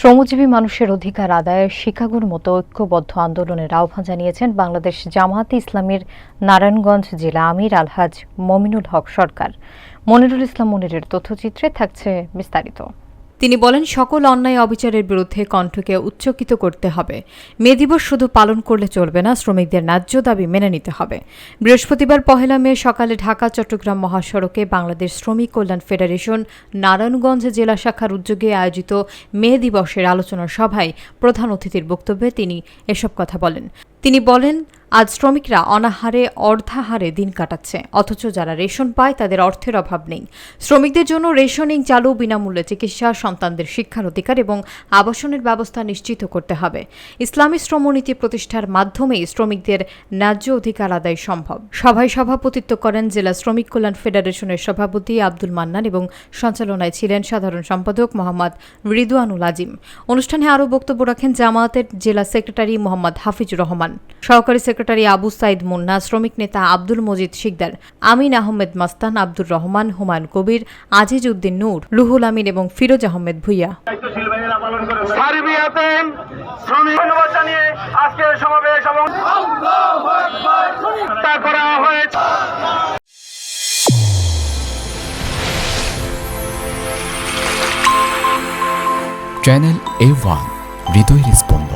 শ্রমজীবী মানুষের অধিকার আদায়ে শিকাগোর মতো ঐক্যবদ্ধ আন্দোলনের আহ্বান জানিয়েছেন বাংলাদেশ জামায়াতে ইসলামীর নারায়ণগঞ্জ জেলা আমির আলহাজ মমিনুল হক সরকার। মনিরুল ইসলাম মনিরের তথ্যচিত্রে থাকছে বিস্তারিত। তিনি বলেন, সকল অন্যায় অবিচারের বিরুদ্ধে কণ্ঠকে উচ্চকিত করতে হবে। মে দিবস শুধু পালন করলে চলবে না, শ্রমিকদের ন্যায্য দাবি মেনে নিতে হবে। বৃহস্পতিবার 1 মে সকালে ঢাকা চট্টগ্রাম মহাসড়কে বাংলাদেশ শ্রমিক কল্যাণ ফেডারেশন নারায়ণগঞ্জ জেলা শাখার উদ্যোগে আয়োজিত মে দিবসের আলোচনা সভায় প্রধান অতিথির বক্তব্যে তিনি এসব কথা বলেন। তিনি বলেন, আজ শ্রমিকরা অনাহারে অর্ধাহারে দিন কাটাচ্ছে, অথচ যারা রেশন পায় তাদের অর্থের অভাব নেই। শ্রমিকদের জন্য রেশনিং চালু, বিনামূল্যে চিকিৎসা, সন্তানদের শিক্ষার অধিকার এবং আবাসনের ব্যবস্থা নিশ্চিত করতে হবে। ইসলামী শ্রমনীতি প্রতিষ্ঠার মাধ্যমেই শ্রমিকদের ন্যায্য অধিকার আদায় সম্ভব। সভায় সভাপতিত্ব করেন জেলা শ্রমিক কল্যাণ ফেডারেশনের সভাপতি আব্দুল মান্নান এবং সঞ্চালনায় ছিলেন সাধারণ সম্পাদক মোহাম্মদ রিদওয়ানুল আজিম। অনুষ্ঠানে আরও বক্তব্য রাখেন জামায়াতের জেলা সেক্রেটারি মোহাম্মদ হাফিজুর রহমান, সহকারী সেক্রেটারি আবু সাইদ মুন্না, শ্রমিক নেতা আব্দুল মজিদ শিকদার, আমিন আহমেদ মাস্তান, আব্দুর রহমান, হুমায়ুন কবির, আজিজ উদ্দিন নূর, রুহুল আমিন এবং ফিরোজ আহমেদ ভুইয়া। চ্যানেল A1 হৃদয়ের স্পন্দন।